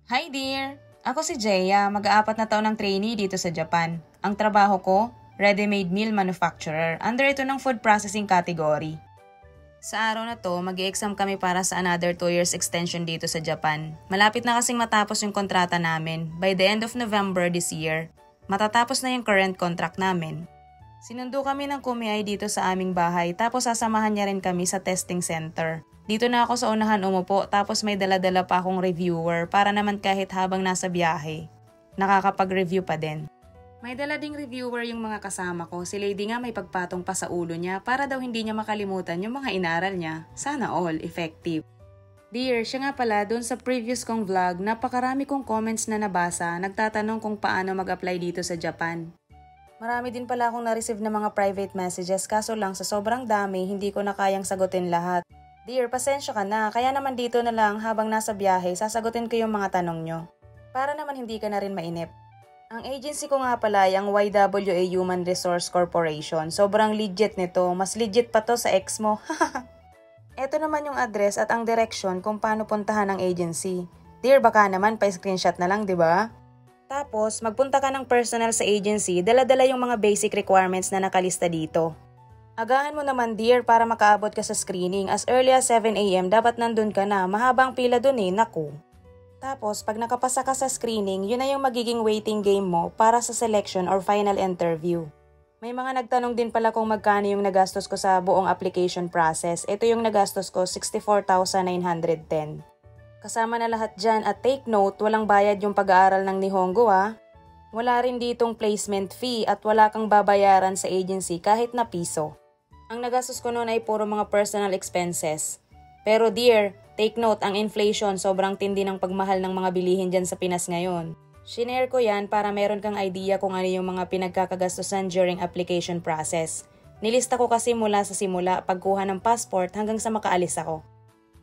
Hi dear! Ako si Jeya, mag-aapat na taon ng trainee dito sa Japan. Ang trabaho ko, ready-made meal manufacturer, under ito ng food processing category. Sa araw na to, mag-i-exam kami para sa another 2 years extension dito sa Japan. Malapit na kasing matapos yung kontrata namin. By the end of November this year, matatapos na yung current contract namin. Sinundo kami ng kumiay dito sa aming bahay tapos sasamahan niya rin kami sa testing center. Dito na ako sa unahan umupo tapos may dala-dala pa akong reviewer para naman kahit habang nasa biyahe, nakakapag-review pa din. May dala ding reviewer yung mga kasama ko. Si Lady nga may pagpatong pa sa ulo niya para daw hindi niya makalimutan yung mga inaral niya. Sana all effective. Dear, siya nga pala dun sa previous kong vlog, napakarami kong comments na nabasa nagtatanong kung paano mag-apply dito sa Japan. Marami din pala akong na-receive na mga private messages kaso lang sa sobrang dami hindi ko na kayang sagutin lahat. Dear, pasensya ka na, kaya naman dito na lang habang nasa biyahe sasagutin ko yung mga tanong nyo. Para naman hindi ka na rin mainip. Ang agency ko nga pala ay ang YWA Human Resource Corporation. Sobrang legit nito, mas legit pa to sa ex mo. Ito naman yung address at ang direction kung paano puntahan ang agency. Dear, baka naman pa-screenshot na lang, di ba? Tapos, magpunta ka ng personal sa agency, dala-dala yung mga basic requirements na nakalista dito. Agahan mo naman dear para makaabot ka sa screening. As early as 7 AM dapat nandun ka na. Mahabang pila dun naku. Tapos pag nakapasa ka sa screening, yun na yung magiging waiting game mo para sa selection or final interview. May mga nagtanong din pala kung magkano yung nagastos ko sa buong application process. Ito yung nagastos ko, 64,910. Kasama na lahat dyan at take note, walang bayad yung pag-aaral ng Nihongo Wala rin ditong placement fee at wala kang babayaran sa agency kahit na piso. Ang nagastos ko noon ay puro mga personal expenses. Pero dear, take note, ang inflation sobrang tindi ng pagmahal ng mga bilihin dyan sa Pinas ngayon. Shinare ko yan para meron kang idea kung ano yung mga pinagkakagastusan during application process. Nilista ko kasi mula sa simula, pagkuha ng passport hanggang sa makaalis ako.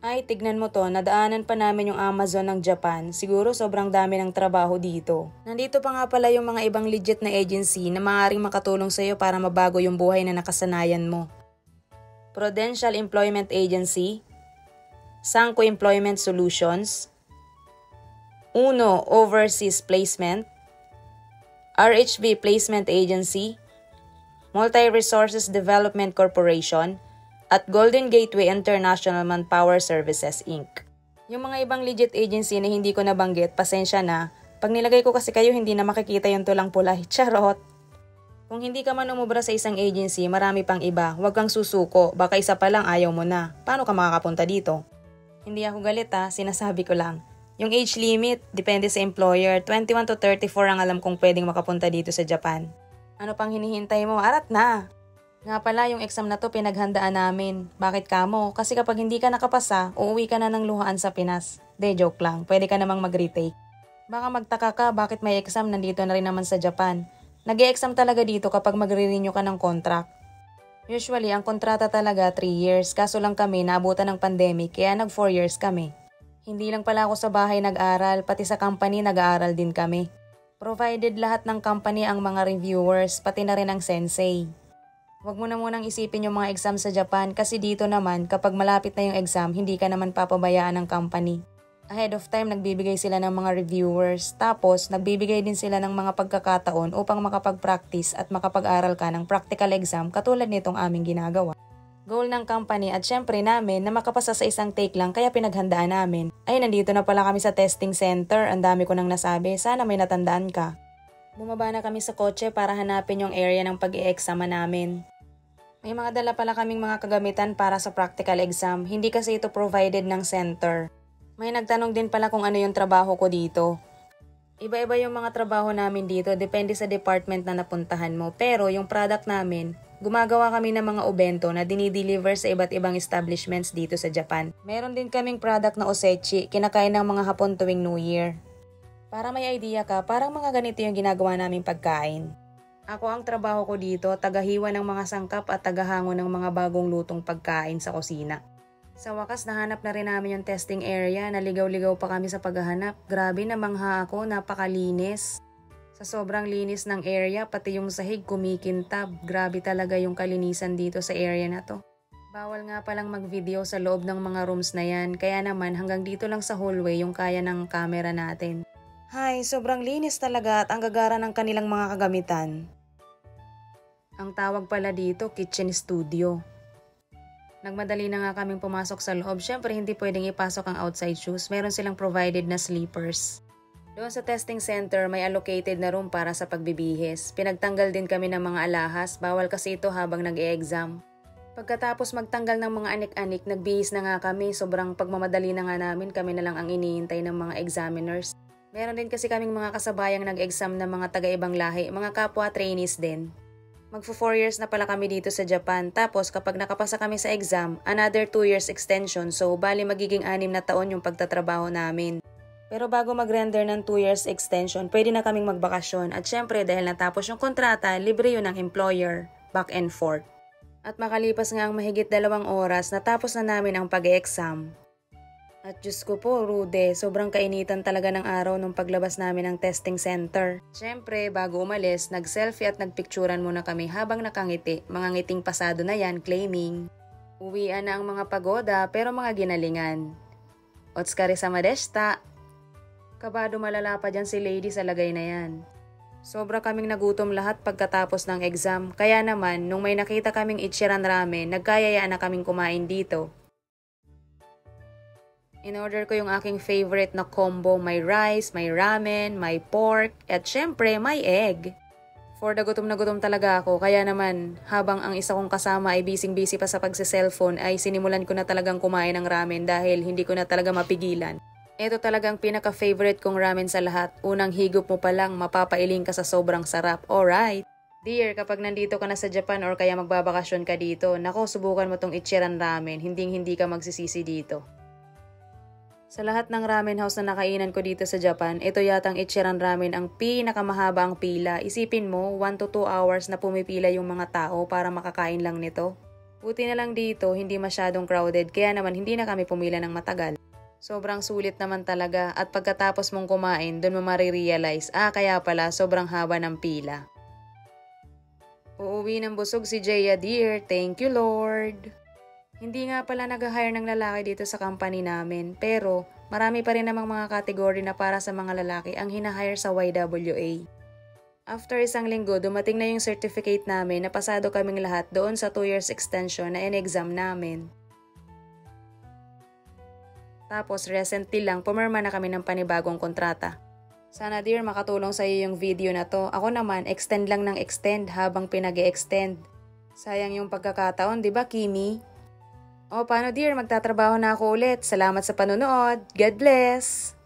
Ay, tignan mo to, nadaanan pa namin yung Amazon ng Japan. Siguro sobrang dami ng trabaho dito. Nandito pa nga pala yung mga ibang legit na agency na maaaring makatulong sa'yo para mabago yung buhay na nakasanayan mo. Prudential Employment Agency, Sanko Employment Solutions, Uno Overseas Placement, RHB Placement Agency, Multi-Resources Development Corporation, at Golden Gateway International Manpower Services, Inc. Yung mga ibang legit agency na hindi ko nabanggit, pasensya na. Pag nilagay ko kasi kayo, hindi na makikita yung tulang pula. Charot! Kung hindi ka man umubra sa isang agency, marami pang iba. Huwag kang susuko. Baka isa pa lang ayaw mo na. Paano ka makakapunta dito? Hindi ako galit sinasabi ko lang. Yung age limit, depende sa employer. 21 to 34 ang alam kong pwedeng makapunta dito sa Japan. Ano pang hinihintay mo? Arat na! Nga pala, yung exam na to pinaghandaan namin. Bakit kamo? Kasi kapag hindi ka nakapasa, uuwi ka na ng luhaan sa Pinas. Joke lang. Pwede ka namang mag-retake. Baka magtaka ka bakit may exam nandito na rin naman sa Japan. Nag-e-exam talaga dito kapag magre-renew ka ng contract. Usually, ang kontrata talaga 3 years. Kaso lang kami, naabutan ng pandemic, kaya nag 4 years kami. Hindi lang pala ako sa bahay nag-aral, pati sa company nag-aaral din kami. Provided lahat ng company ang mga reviewers, pati na rin ang sensei. Huwag mo na munang isipin yung mga exam sa Japan kasi dito naman, kapag malapit na yung exam, hindi ka naman papabayaan ng company. Ahead of time, nagbibigay sila ng mga reviewers. Tapos, nagbibigay din sila ng mga pagkakataon upang makapag-practice at makapag-aral ka ng practical exam katulad nitong aming ginagawa. Goal ng company at syempre namin na makapasa sa isang take lang kaya pinaghandaan namin. Ay, nandito na pala kami sa testing center. Ang dami ko nang nasabi. Sana may natandaan ka. Bumaba na kami sa kotse para hanapin yung area ng pag-i-exama namin. May mga dala pala kaming mga kagamitan para sa practical exam. Hindi kasi ito provided ng center. May nagtanong din pala kung ano yung trabaho ko dito. Iba-iba yung mga trabaho namin dito, depende sa department na napuntahan mo. Pero yung product namin, gumagawa kami ng mga obento na dinideliver sa iba't ibang establishments dito sa Japan. Meron din kaming product na osechi, kinakain ng mga Hapon tuwing New Year. Para may idea ka, parang mga ganito yung ginagawa naming pagkain. Ako ang trabaho ko dito, tagahiwa ng mga sangkap at tagahango ng mga bagong lutong pagkain sa kusina. Sa wakas, nahanap na rin namin yung testing area. Naligaw-ligaw pa kami sa paghahanap. Grabe, namangha ako. Napakalinis. Sa sobrang linis ng area, pati yung sahig kumikintab. Grabe talaga yung kalinisan dito sa area na to. Bawal nga palang mag-video sa loob ng mga rooms na yan, kaya naman hanggang dito lang sa hallway yung kaya ng camera natin. Hay, sobrang linis talaga at ang gagara ng kanilang mga kagamitan. Ang tawag pala dito, kitchen studio. Nagmadali na nga kaming pumasok sa loob, syempre hindi pwedeng ipasok ang outside shoes, meron silang provided na sleepers. Doon sa testing center, may allocated na room para sa pagbibihis. Pinagtanggal din kami ng mga alahas, bawal kasi ito habang nag-e-exam. Pagkatapos magtanggal ng mga anik-anik, nagbihis na nga kami. Sobrang pagmamadali na nga namin, kami na lang ang iniintay ng mga examiners. Meron din kasi kaming mga kasabayang nag-exam na mga taga-ibang lahi, mga kapwa trainees din. Magfo 4 years na pala kami dito sa Japan, tapos kapag nakapasa kami sa exam, another 2 years extension, so bali magiging 6 na taon yung pagtatrabaho namin. Pero bago mag-render ng 2 years extension, pwede na kaming magbakasyon at syempre dahil natapos yung kontrata, libre yun ng employer, back and forth. At makalipas nga ang mahigit 2 oras, natapos na namin ang pag-e-exam. At Diyos ko po, Rude, sobrang kainitan talaga ng araw nung paglabas namin ng testing center. Siyempre, bago umalis, nag-selfie at nagpicturan muna kami habang nakangiti. Mga ngiting pasado na yan, claiming. Uwian na ang mga pagoda pero mga ginalingan. Otskari sa madesta. Kabado malala pa dyan si lady sa lagay na yan. Sobra kaming nagutom lahat pagkatapos ng exam, kaya naman nung may nakita kaming Ichiran Ramen, nagkayayaan na kaming kumain dito. In-order ko yung aking favorite na combo, may rice, may ramen, may pork, at syempre may egg. For the gutom na gutom talaga ako, kaya naman habang ang isa kong kasama ay busy-busy pa sa pagse-cellphone ay sinimulan ko na talagang kumain ng ramen dahil hindi ko na talaga mapigilan. Ito talagang pinaka-favorite kong ramen sa lahat. Unang higop mo pa lang, mapapailing ka sa sobrang sarap. Alright! Dear, kapag nandito ka na sa Japan or kaya magbabakasyon ka dito, nako, subukan mo tong Ichiran Ramen. Hindi ka magsisisi dito. Sa lahat ng ramen house na nakainan ko dito sa Japan, ito yatang Ichiran Ramen ang pinakamahaba ang pila. Isipin mo, 1 to 2 hours na pumipila yung mga tao para makakain lang nito. Buti na lang dito, hindi masyadong crowded, kaya naman hindi na kami pumila ng matagal. Sobrang sulit naman talaga at pagkatapos mong kumain, doon mo marirealize, kaya pala sobrang haba ng pila. Uuwi ng busog si Jaya, dear. Thank you, Lord. Hindi nga pala nag-hire ng lalaki dito sa company namin, pero marami pa rin namang mga kategory na para sa mga lalaki ang hinahire sa YWA. After 1 linggo, dumating na yung certificate namin na pasado kaming lahat doon sa 2 years extension na in-exam namin. Tapos recently lang, pumirma na kami ng panibagong kontrata. Sana dear makatulong sa iyo yung video na to. Ako naman, extend lang ng extend habang pinag-e-extend. Sayang yung pagkakataon, di ba Kimi? O paano dear, magtatrabaho na ako ulit. Salamat sa panonood. God bless!